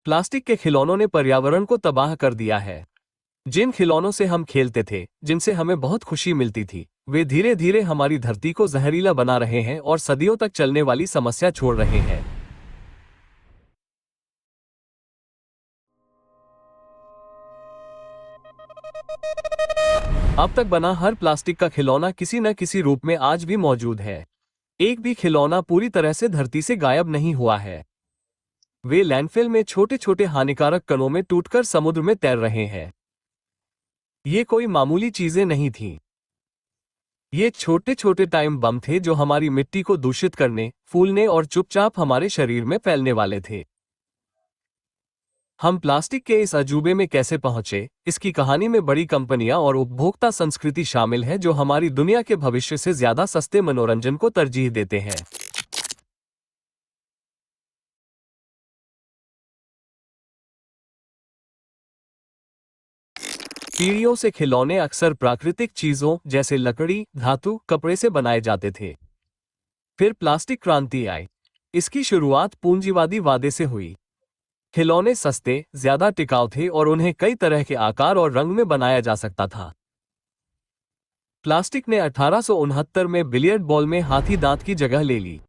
Plastic के खिलौनों ने पर्यावरण को तबाह कर दिया है। जिन खिलौनों से हम खेलते थे, जिनसे हमें बहुत खुशी मिलती थी, वे धीरे धीरे हमारी धरती को जहरीला बना रहे हैं और सदियों तक चलने वाली समस्या छोड़ रहे हैं। अब तक बना हर प्लास्टिक का खिलौना किसी न किसी रूप में आज भी मौजूद है। एक भी खिलौना पूरी तरह से धरती से गायब नहीं हुआ है। वे लैंडफिल में छोटे छोटे हानिकारक कणों में टूटकर समुद्र में तैर रहे हैं। ये कोई मामूली चीजें नहीं थीं। ये छोटे छोटे टाइम बम थे जो हमारी मिट्टी को दूषित करने, फूलने और चुपचाप हमारे शरीर में फैलने वाले थे। हम प्लास्टिक के इस अजूबे में कैसे पहुंचे, इसकी कहानी में बड़ी कंपनियां और उपभोक्ता संस्कृति शामिल है जो हमारी दुनिया के भविष्य से ज्यादा सस्ते मनोरंजन को तरजीह देते हैं। पीढ़ियों से खिलौने अक्सर प्राकृतिक चीजों जैसे लकड़ी, धातु, कपड़े से बनाए जाते थे। फिर प्लास्टिक क्रांति आई। इसकी शुरुआत पूंजीवादी वादे से हुई। खिलौने सस्ते, ज्यादा टिकाऊ थे और उन्हें कई तरह के आकार और रंग में बनाया जा सकता था। प्लास्टिक ने 1869 में बिलियर्ड बॉल में हाथी दांत की जगह ले ली।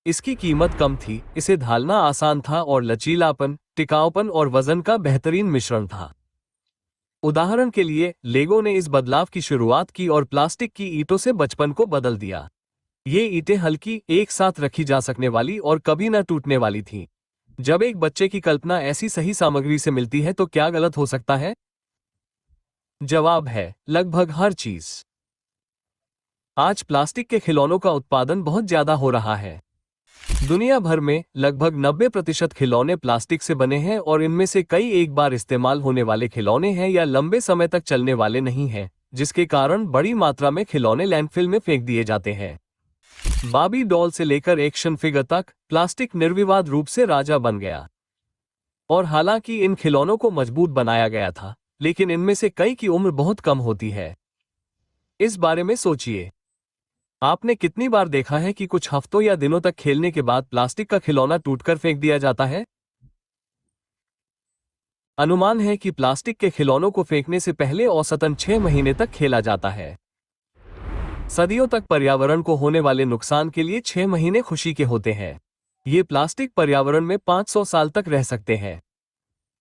इसकी कीमत कम थी, इसे ढालना आसान था और लचीलापन, टिकाऊपन और वजन का बेहतरीन मिश्रण था। उदाहरण के लिए, लेगो ने इस बदलाव की शुरुआत की और प्लास्टिक की ईंटों से बचपन को बदल दिया। ये ईंटें हल्की, एक साथ रखी जा सकने वाली और कभी न टूटने वाली थीं। जब एक बच्चे की कल्पना ऐसी सही सामग्री से मिलती है तो क्या गलत हो सकता है? जवाब है, लगभग हर चीज। आज प्लास्टिक के खिलौनों का उत्पादन बहुत ज्यादा हो रहा है। दुनिया भर में लगभग 90% खिलौने प्लास्टिक से बने हैं और इनमें से कई एक बार इस्तेमाल होने वाले खिलौने हैं या लंबे समय तक चलने वाले नहीं हैं, जिसके कारण बड़ी मात्रा में खिलौने लैंडफिल में फेंक दिए जाते हैं। बार्बी डॉल से लेकर एक्शन फिगर तक प्लास्टिक निर्विवाद रूप से राजा बन गया। और हालांकि इन खिलौनों को मजबूत बनाया गया था, लेकिन इनमें से कई की उम्र बहुत कम होती है। इस बारे में सोचिए, आपने कितनी बार देखा है कि कुछ हफ्तों या दिनों तक खेलने के बाद प्लास्टिक का खिलौना टूटकर फेंक दिया जाता है? अनुमान है कि प्लास्टिक के खिलौनों को फेंकने से पहले औसतन 6 महीने तक खेला जाता है। सदियों तक पर्यावरण को होने वाले नुकसान के लिए 6 महीने खुशी के होते हैं। ये प्लास्टिक पर्यावरण में 500 साल तक रह सकते हैं।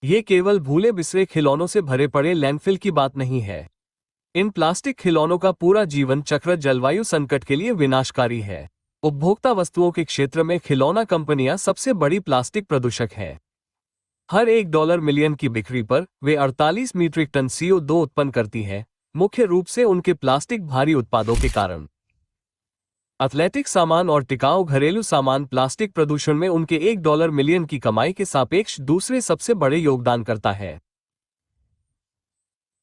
ये केवल भूले बिसरे खिलौनों से भरे पड़े लैंडफिल की बात नहीं है। इन प्लास्टिक खिलौनों का पूरा जीवन चक्र जलवायु संकट के लिए विनाशकारी है। उपभोक्ता वस्तुओं के क्षेत्र में खिलौना कंपनियां सबसे बड़ी प्लास्टिक प्रदूषक हैं। हर $1 मिलियन की बिक्री पर वे 48 मीट्रिक टन CO2 उत्पन्न करती हैं, मुख्य रूप से उनके प्लास्टिक भारी उत्पादों के कारण। एथलेटिक सामान और टिकाऊ घरेलू सामान प्लास्टिक प्रदूषण में उनके $1 मिलियन की कमाई के सापेक्ष दूसरे सबसे बड़े योगदान करता है।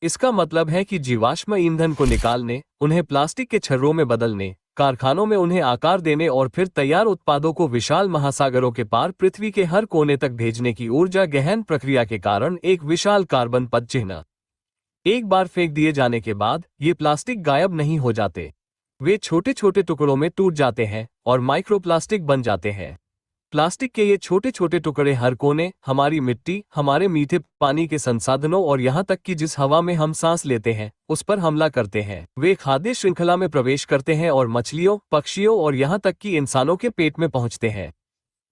इसका मतलब है कि जीवाश्म ईंधन को निकालने, उन्हें प्लास्टिक के छर्रों में बदलने, कारखानों में उन्हें आकार देने और फिर तैयार उत्पादों को विशाल महासागरों के पार पृथ्वी के हर कोने तक भेजने की ऊर्जा गहन प्रक्रिया के कारण एक विशाल कार्बन पदचिह्न। एक बार फेंक दिए जाने के बाद ये प्लास्टिक गायब नहीं हो जाते। वे छोटे छोटे टुकड़ों में टूट जाते हैं और माइक्रोप्लास्टिक बन जाते हैं। प्लास्टिक के ये छोटे छोटे टुकड़े हर कोने, हमारी मिट्टी, हमारे मीठे पानी के संसाधनों और यहाँ तक कि जिस हवा में हम सांस लेते हैं, उस पर हमला करते हैं। वे खाद्य श्रृंखला में प्रवेश करते हैं और मछलियों, पक्षियों और यहाँ तक कि इंसानों के पेट में पहुँचते हैं।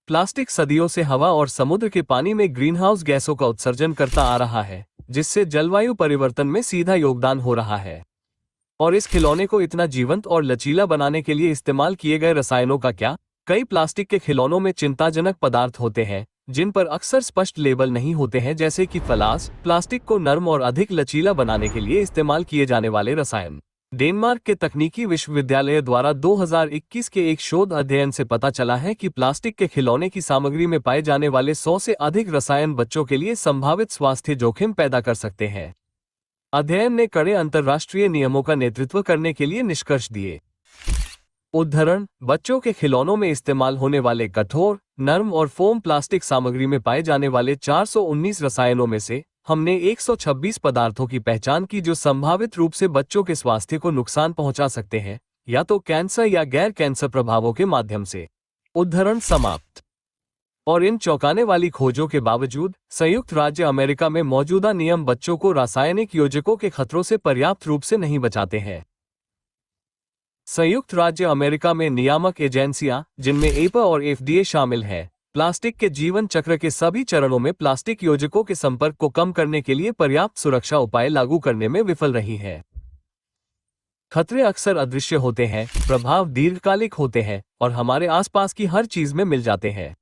प्लास्टिक सदियों से हवा और समुद्र के पानी में ग्रीनहाउस गैसों का उत्सर्जन करता आ रहा है, जिससे जलवायु परिवर्तन में सीधा योगदान हो रहा है। और इस खिलौने को इतना जीवंत और लचीला बनाने के लिए इस्तेमाल किए गए रसायनों का क्या? कई प्लास्टिक के खिलौनों में चिंताजनक पदार्थ होते हैं जिन पर अक्सर स्पष्ट लेबल नहीं होते हैं, जैसे कि फलास, प्लास्टिक को नरम और अधिक लचीला बनाने के लिए इस्तेमाल किए जाने वाले रसायन। डेनमार्क के तकनीकी विश्वविद्यालय द्वारा 2021 के एक शोध अध्ययन से पता चला है कि प्लास्टिक के खिलौने की सामग्री में पाए जाने वाले 100 से अधिक रसायन बच्चों के लिए संभावित स्वास्थ्य जोखिम पैदा कर सकते हैं। अध्ययन ने कड़े अंतर्राष्ट्रीय नियमों का नेतृत्व करने के लिए निष्कर्ष दिए। उदाहरण, बच्चों के खिलौनों में इस्तेमाल होने वाले कठोर, नरम और फोम प्लास्टिक सामग्री में पाए जाने वाले 419 रसायनों में से हमने 126 पदार्थों की पहचान की जो संभावित रूप से बच्चों के स्वास्थ्य को नुकसान पहुंचा सकते हैं, या तो कैंसर या गैर कैंसर प्रभावों के माध्यम से। उदाहरण समाप्त। और इन चौंकाने वाली खोजों के बावजूद संयुक्त राज्य अमेरिका में मौजूदा नियम बच्चों को रासायनिक योजकों के खतरों से पर्याप्त रूप से नहीं बचाते हैं। संयुक्त राज्य अमेरिका में नियामक एजेंसियां, जिनमें एपा और एफडीए शामिल हैं, प्लास्टिक के जीवन चक्र के सभी चरणों में प्लास्टिक योजकों के संपर्क को कम करने के लिए पर्याप्त सुरक्षा उपाय लागू करने में विफल रही हैं। खतरे अक्सर अदृश्य होते हैं, प्रभाव दीर्घकालिक होते हैं और हमारे आसपास की हर चीज में मिल जाते हैं।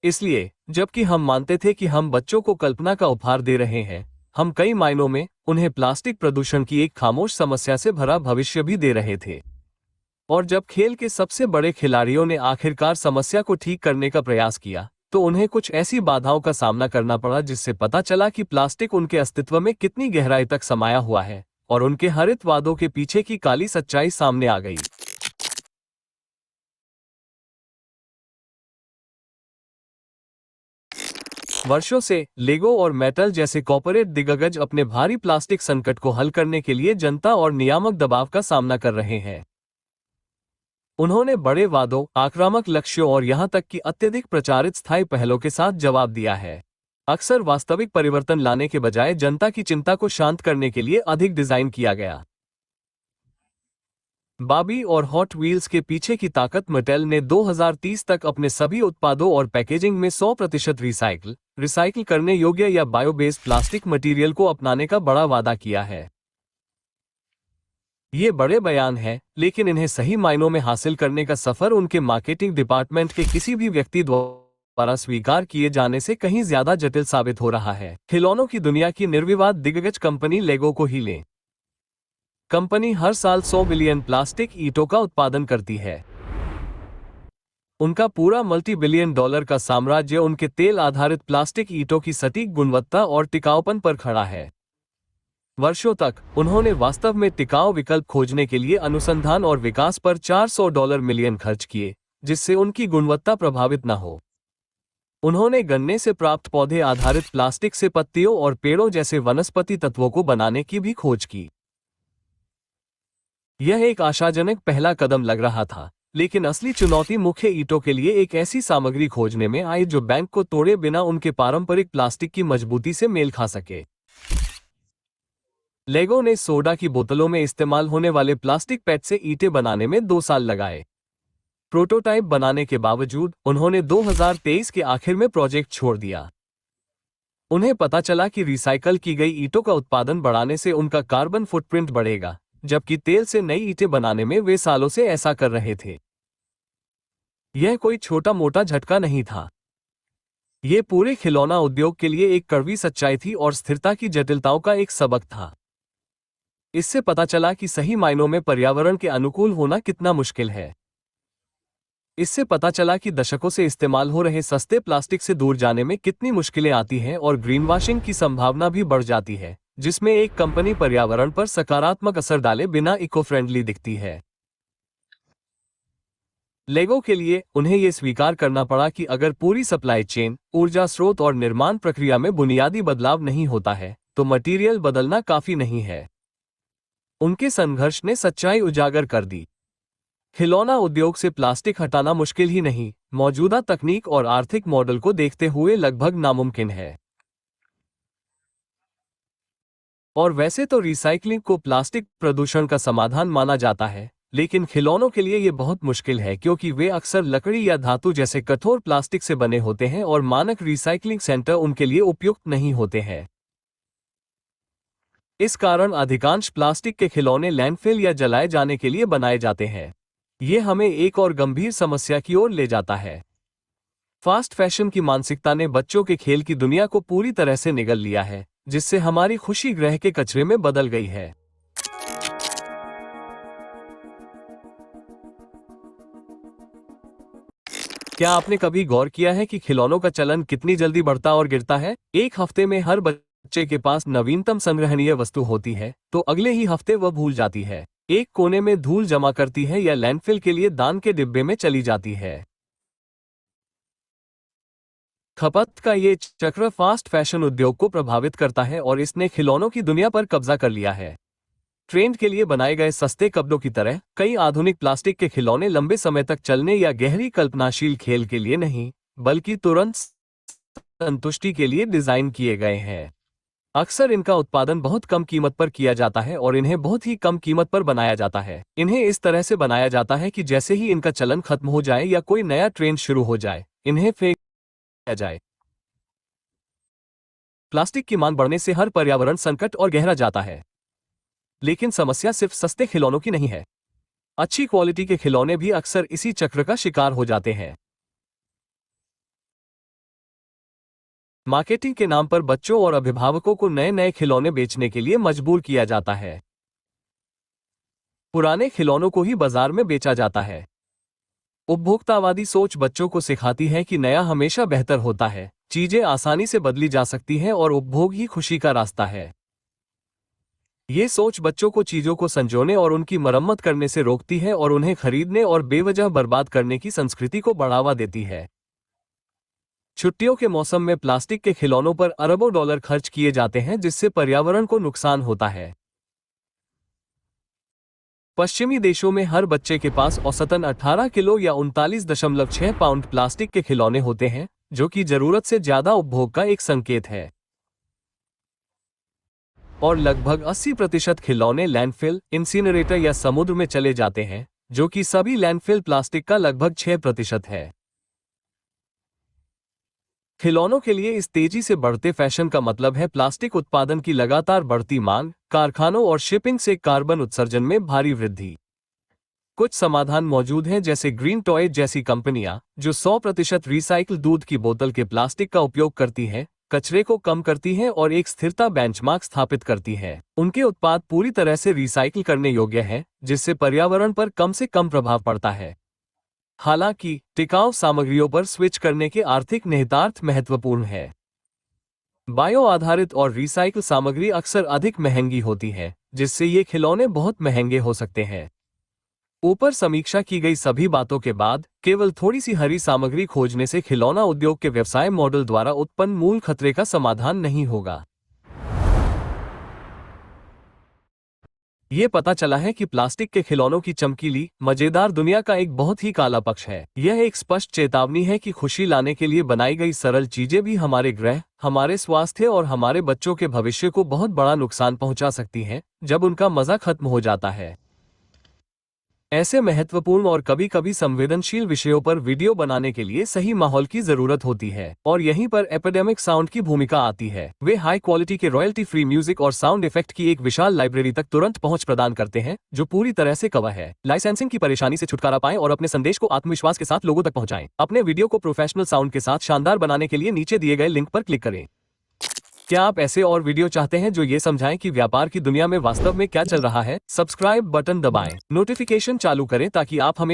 इसलिए जबकि हम मानते थे कि हम बच्चों को कल्पना का उपहार दे रहे हैं, हम कई मायनों में उन्हें प्लास्टिक प्रदूषण की एक खामोश समस्या से भरा भविष्य भी दे रहे थे। और जब खेल के सबसे बड़े खिलाड़ियों ने आखिरकार समस्या को ठीक करने का प्रयास किया, तो उन्हें कुछ ऐसी बाधाओं का सामना करना पड़ा जिससे पता चला कि प्लास्टिक उनके अस्तित्व में कितनी गहराई तक समाया हुआ है और उनके हरित वादों के पीछे की काली सच्चाई सामने आ गई। वर्षों से लेगो और मेटल जैसे कॉर्पोरेट दिग्गज अपने भारी प्लास्टिक संकट को हल करने के लिए जनता और नियामक दबाव का सामना कर रहे हैं। उन्होंने बड़े वादों, आक्रामक लक्ष्यों और यहां तक कि अत्यधिक प्रचारित स्थायी पहलों के साथ जवाब दिया है। अक्सर वास्तविक परिवर्तन लाने के बजाय जनता की चिंता को शांत करने के लिए अधिक डिजाइन किया गया। बाबी और हॉट व्हील्स के पीछे की ताकत मैटेल ने 2030 तक अपने सभी उत्पादों और पैकेजिंग में 100% रिसाइकिल करने योग्य या बायोबेस्ड प्लास्टिक मटेरियल को अपनाने का बड़ा वादा किया है। ये बड़े बयान हैं, लेकिन इन्हें सही मायनों में हासिल करने का सफर उनके मार्केटिंग डिपार्टमेंट के किसी भी व्यक्ति द्वारा स्वीकार किए जाने से कहीं ज्यादा जटिल साबित हो रहा है। खिलौनों की दुनिया की निर्विवाद दिग्गज कंपनी लेगो को ही लें। कंपनी हर साल 100 बिलियन प्लास्टिक ईंटों का उत्पादन करती है। उनका पूरा मल्टी-बिलियन डॉलर का साम्राज्य उनके तेल आधारित प्लास्टिक ईंटों की सटीक गुणवत्ता और टिकाऊपन पर खड़ा है। वर्षों तक उन्होंने वास्तव में टिकाऊ विकल्प खोजने के लिए अनुसंधान और विकास पर $400 मिलियन खर्च किए, जिससे उनकी गुणवत्ता प्रभावित न हो। उन्होंने गन्ने से प्राप्त पौधे आधारित प्लास्टिक से पत्तियों और पेड़ों जैसे वनस्पति तत्वों को बनाने की भी खोज की। यह एक आशाजनक पहला कदम लग रहा था, लेकिन असली चुनौती मुख्य ईंटों के लिए एक ऐसी सामग्री खोजने में आई जो बैंक को तोड़े बिना उनके पारंपरिक प्लास्टिक की मजबूती से मेल खा सके। लेगो ने सोडा की बोतलों में इस्तेमाल होने वाले प्लास्टिक पैड से ईंटें बनाने में 2 साल लगाए। प्रोटोटाइप बनाने के बावजूद उन्होंने 2023 के आखिर में प्रोजेक्ट छोड़ दिया। उन्हें पता चला कि रिसाइकल की गई ईंटों का उत्पादन बढ़ाने से उनका कार्बन फुटप्रिंट बढ़ेगा, जबकि तेल से नई ईंटें बनाने में वे सालों से ऐसा कर रहे थे। यह कोई छोटा मोटा झटका नहीं था। यह पूरे खिलौना उद्योग के लिए एक कड़वी सच्चाई थी और स्थिरता की जटिलताओं का एक सबक था। इससे पता चला कि सही मायनों में पर्यावरण के अनुकूल होना कितना मुश्किल है। इससे पता चला कि दशकों से इस्तेमाल हो रहे सस्ते प्लास्टिक से दूर जाने में कितनी मुश्किलें आती हैं और ग्रीनवॉशिंग की संभावना भी बढ़ जाती है, जिसमें एक कंपनी पर्यावरण पर सकारात्मक असर डाले बिना इको फ्रेंडली दिखती है। लेगो के लिए उन्हें यह स्वीकार करना पड़ा कि अगर पूरी सप्लाई चेन, ऊर्जा स्रोत और निर्माण प्रक्रिया में बुनियादी बदलाव नहीं होता है, तो मटेरियल बदलना काफी नहीं है। उनके संघर्ष ने सच्चाई उजागर कर दी। खिलौना उद्योग से प्लास्टिक हटाना मुश्किल ही नहीं, मौजूदा तकनीक और आर्थिक मॉडल को देखते हुए लगभग नामुमकिन है। और वैसे तो रिसाइकलिंग को प्लास्टिक प्रदूषण का समाधान माना जाता है, लेकिन खिलौनों के लिए ये बहुत मुश्किल है क्योंकि वे अक्सर लकड़ी या धातु जैसे कठोर प्लास्टिक से बने होते हैं और मानक रिसाइकलिंग सेंटर उनके लिए उपयुक्त नहीं होते हैं। इस कारण अधिकांश प्लास्टिक के खिलौने लैंडफिल या जलाए जाने के लिए बनाए जाते हैं। ये हमें एक और गंभीर समस्या की ओर ले जाता है। फास्ट फैशन की मानसिकता ने बच्चों के खेल की दुनिया को पूरी तरह से निगल लिया है, जिससे हमारी खुशी ग्रह के कचरे में बदल गई है। क्या आपने कभी गौर किया है कि खिलौनों का चलन कितनी जल्दी बढ़ता और गिरता है? एक हफ्ते में हर बच्चे के पास नवीनतम संग्रहणीय वस्तु होती है, तो अगले ही हफ्ते वह भूल जाती है, एक कोने में धूल जमा करती है या लैंडफिल के लिए दान के डिब्बे में चली जाती है। खपत का ये चक्र फास्ट फैशन उद्योग को प्रभावित करता है और इसने खिलौनों की दुनिया पर कब्जा कर लिया है। ट्रेंड के लिए बनाए गए सस्ते कपड़ों की तरह कई आधुनिक प्लास्टिक के खिलौने लंबे समय तक चलने या गहरी कल्पनाशील खेल के लिए नहीं, बल्कि तुरंत संतुष्टि के लिए डिजाइन किए गए हैं। अक्सर इनका उत्पादन बहुत कम कीमत पर किया जाता है और इन्हें बहुत ही कम कीमत पर बनाया जाता है। इन्हें इस तरह से बनाया जाता है कि जैसे ही इनका चलन खत्म हो जाए या कोई नया ट्रेंड शुरू हो जाए, इन्हें फेंक दिया जाए। प्लास्टिक की मांग बढ़ने से हर पर्यावरण संकट और गहरा जाता है। लेकिन समस्या सिर्फ सस्ते खिलौनों की नहीं है। अच्छी क्वालिटी के खिलौने भी अक्सर इसी चक्र का शिकार हो जाते हैं। मार्केटिंग के नाम पर बच्चों और अभिभावकों को नए नए खिलौने बेचने के लिए मजबूर किया जाता है। पुराने खिलौनों को ही बाजार में बेचा जाता है। उपभोक्तावादी सोच बच्चों को सिखाती है कि नया हमेशा बेहतर होता है, चीजें आसानी से बदली जा सकती हैं और उपभोग ही खुशी का रास्ता है। ये सोच बच्चों को चीजों को संजोने और उनकी मरम्मत करने से रोकती है और उन्हें खरीदने और बेवजह बर्बाद करने की संस्कृति को बढ़ावा देती है। छुट्टियों के मौसम में प्लास्टिक के खिलौनों पर अरबों डॉलर खर्च किए जाते हैं, जिससे पर्यावरण को नुकसान होता है। पश्चिमी देशों में हर बच्चे के पास औसतन 18 किलो या 39.6 पाउंड प्लास्टिक के खिलौने होते हैं, जो कि जरूरत से ज्यादा उपभोग का एक संकेत है। और लगभग 80% खिलौने लैंडफिल, इंसिनरेटर या समुद्र में चले जाते हैं, जो कि सभी लैंडफिल प्लास्टिक का लगभग 6% है। खिलौनों के लिए इस तेजी से बढ़ते फैशन का मतलब है प्लास्टिक उत्पादन की लगातार बढ़ती मांग, कारखानों और शिपिंग से कार्बन उत्सर्जन में भारी वृद्धि। कुछ समाधान मौजूद हैं, जैसे ग्रीन टॉय जैसी कंपनियां जो 100% रिसाइकिल दूध की बोतल के प्लास्टिक का उपयोग करती हैं, कचरे को कम करती हैं और एक स्थिरता बेंचमार्क स्थापित करती हैं। उनके उत्पाद पूरी तरह से रिसाइकिल करने योग्य हैं, जिससे पर्यावरण पर कम से कम प्रभाव पड़ता है। हालांकि टिकाऊ सामग्रियों पर स्विच करने के आर्थिक निहितार्थ महत्वपूर्ण है। बायो आधारित और रिसाइकिल सामग्री अक्सर अधिक महंगी होती है, जिससे ये खिलौने बहुत महंगे हो सकते हैं। ऊपर समीक्षा की गई सभी बातों के बाद केवल थोड़ी सी हरी सामग्री खोजने से खिलौना उद्योग के व्यवसाय मॉडल द्वारा उत्पन्न मूल खतरे का समाधान नहीं होगा। ये पता चला है कि प्लास्टिक के खिलौनों की चमकीली, मजेदार दुनिया का एक बहुत ही काला पक्ष है। यह एक स्पष्ट चेतावनी है कि खुशी लाने के लिए बनाई गई सरल चीजें भी हमारे ग्रह, हमारे स्वास्थ्य और हमारे बच्चों के भविष्य को बहुत बड़ा नुकसान पहुंचा सकती हैं, जब उनका मजा खत्म हो जाता है। ऐसे महत्वपूर्ण और कभी कभी संवेदनशील विषयों पर वीडियो बनाने के लिए सही माहौल की जरूरत होती है, और यहीं पर एपिडेमिक साउंड की भूमिका आती है। वे हाई क्वालिटी के रॉयल्टी फ्री म्यूजिक और साउंड इफेक्ट की एक विशाल लाइब्रेरी तक तुरंत पहुंच प्रदान करते हैं, जो पूरी तरह से कवर है। लाइसेंसिंग की परेशानी से छुटकारा पाएं और अपने संदेश को आत्मविश्वास के साथ लोगों तक पहुंचाएं। अपने वीडियो को प्रोफेशनल साउंड के साथ शानदार बनाने के लिए नीचे दिए गए लिंक पर क्लिक करें। क्या आप ऐसे और वीडियो चाहते हैं जो ये समझाएं कि व्यापार की दुनिया में वास्तव में क्या चल रहा है? सब्सक्राइब बटन दबाएं, नोटिफिकेशन चालू करें ताकि आप हमें